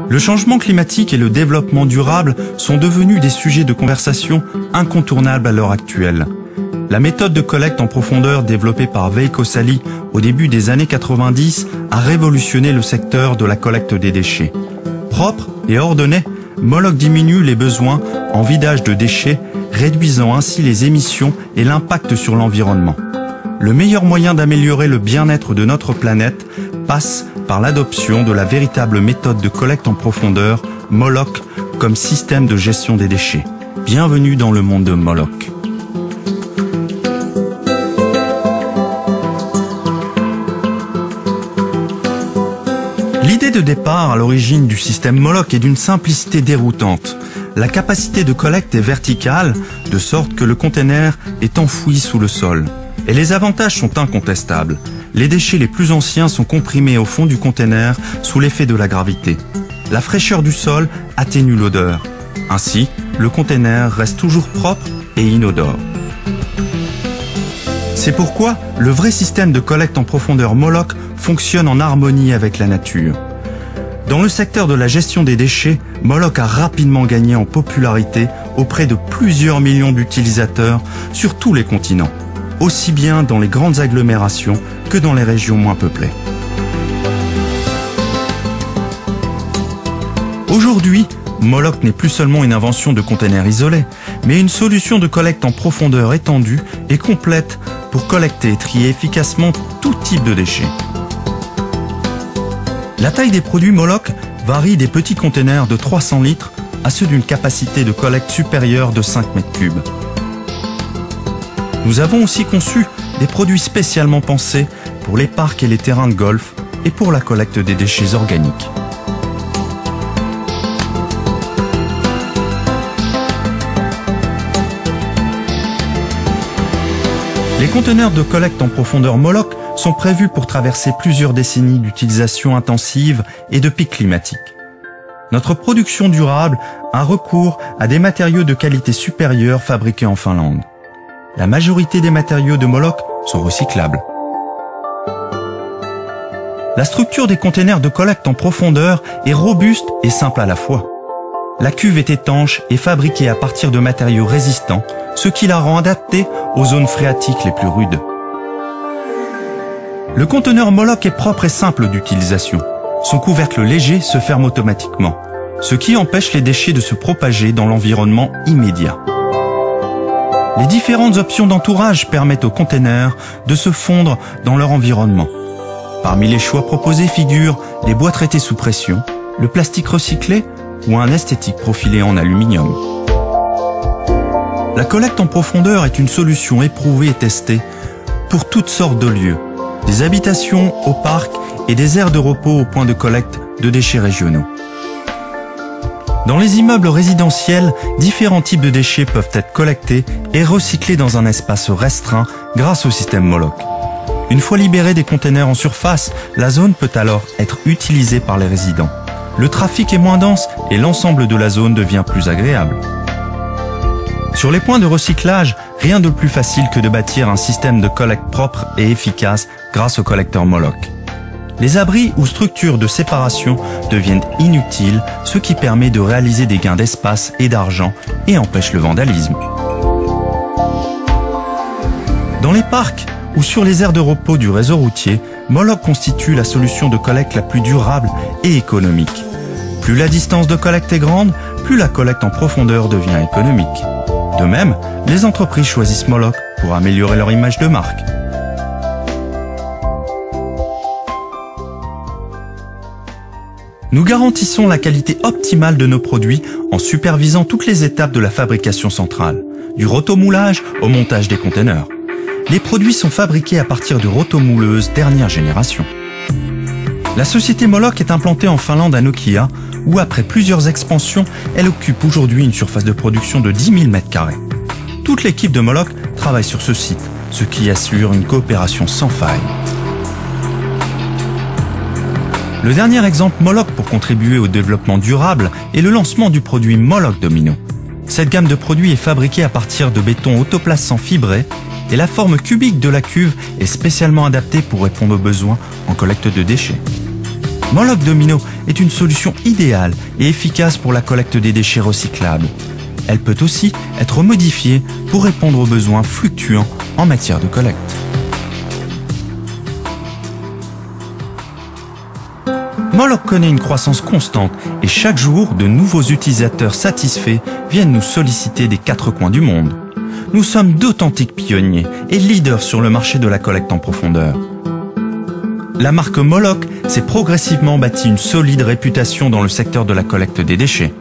Le changement climatique et le développement durable sont devenus des sujets de conversation incontournables à l'heure actuelle. La méthode de collecte en profondeur développée par Veikko Sali au début des années 90 a révolutionné le secteur de la collecte des déchets. Propre et ordonné, Moloc diminue les besoins en vidage de déchets, réduisant ainsi les émissions et l'impact sur l'environnement. Le meilleur moyen d'améliorer le bien-être de notre planète passe par l'adoption de la véritable méthode de collecte en profondeur, Moloc, comme système de gestion des déchets. Bienvenue dans le monde de Moloc. L'idée de départ à l'origine du système Moloc est d'une simplicité déroutante. La capacité de collecte est verticale, de sorte que le conteneur est enfoui sous le sol. Et les avantages sont incontestables. Les déchets les plus anciens sont comprimés au fond du conteneur sous l'effet de la gravité. La fraîcheur du sol atténue l'odeur. Ainsi, le conteneur reste toujours propre et inodore. C'est pourquoi le vrai système de collecte en profondeur Moloc fonctionne en harmonie avec la nature. Dans le secteur de la gestion des déchets, Moloc a rapidement gagné en popularité auprès de plusieurs millions d'utilisateurs sur tous les continents, aussi bien dans les grandes agglomérations que dans les régions moins peuplées. Aujourd'hui, Moloc n'est plus seulement une invention de containers isolés, mais une solution de collecte en profondeur étendue et complète pour collecter et trier efficacement tout type de déchets. La taille des produits Moloc varie des petits containers de 300 litres à ceux d'une capacité de collecte supérieure de 5 mètres cubes. Nous avons aussi conçu des produits spécialement pensés pour les parcs et les terrains de golf et pour la collecte des déchets organiques. Les conteneurs de collecte en profondeur Moloc sont prévus pour traverser plusieurs décennies d'utilisation intensive et de pics climatiques. Notre production durable a recours à des matériaux de qualité supérieure fabriqués en Finlande. La majorité des matériaux de Moloc sont recyclables. La structure des containers de collecte en profondeur est robuste et simple à la fois. La cuve est étanche et fabriquée à partir de matériaux résistants, ce qui la rend adaptée aux zones phréatiques les plus rudes. Le conteneur Moloc est propre et simple d'utilisation. Son couvercle léger se ferme automatiquement, ce qui empêche les déchets de se propager dans l'environnement immédiat. Les différentes options d'entourage permettent aux containers de se fondre dans leur environnement. Parmi les choix proposés figurent les bois traités sous pression, le plastique recyclé ou un esthétique profilé en aluminium. La collecte en profondeur est une solution éprouvée et testée pour toutes sortes de lieux, des habitations aux parcs et des aires de repos aux points de collecte de déchets régionaux. Dans les immeubles résidentiels, différents types de déchets peuvent être collectés et recyclés dans un espace restreint grâce au système Moloc. Une fois libérés des containers en surface, la zone peut alors être utilisée par les résidents. Le trafic est moins dense et l'ensemble de la zone devient plus agréable. Sur les points de recyclage, rien de plus facile que de bâtir un système de collecte propre et efficace grâce au collecteur Moloc. Les abris ou structures de séparation deviennent inutiles, ce qui permet de réaliser des gains d'espace et d'argent et empêche le vandalisme. Dans les parcs ou sur les aires de repos du réseau routier, Moloc constitue la solution de collecte la plus durable et économique. Plus la distance de collecte est grande, plus la collecte en profondeur devient économique. De même, les entreprises choisissent Moloc pour améliorer leur image de marque. Nous garantissons la qualité optimale de nos produits en supervisant toutes les étapes de la fabrication centrale, du rotomoulage au montage des conteneurs. Les produits sont fabriqués à partir de rotomouleuses dernière génération. La société Moloc est implantée en Finlande à Nokia, où après plusieurs expansions, elle occupe aujourd'hui une surface de production de 10 000 m². Toute l'équipe de Moloc travaille sur ce site, ce qui assure une coopération sans faille. Le dernier exemple Moloc pour contribuer au développement durable est le lancement du produit Moloc Domino. Cette gamme de produits est fabriquée à partir de béton autoplaçant fibré et la forme cubique de la cuve est spécialement adaptée pour répondre aux besoins en collecte de déchets. Moloch Domino est une solution idéale et efficace pour la collecte des déchets recyclables. Elle peut aussi être modifiée pour répondre aux besoins fluctuants en matière de collecte. Moloch connaît une croissance constante et chaque jour, de nouveaux utilisateurs satisfaits viennent nous solliciter des 4 coins du monde. Nous sommes d'authentiques pionniers et leaders sur le marché de la collecte en profondeur. La marque Moloch s'est progressivement bâtie une solide réputation dans le secteur de la collecte des déchets.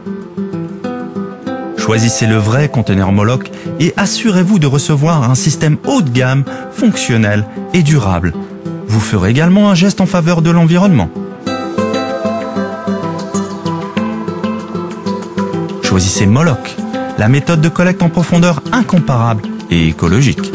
Choisissez le vrai conteneur Moloch et assurez-vous de recevoir un système haut de gamme, fonctionnel et durable. Vous ferez également un geste en faveur de l'environnement. Choisissez Moloch, la méthode de collecte en profondeur incomparable et écologique.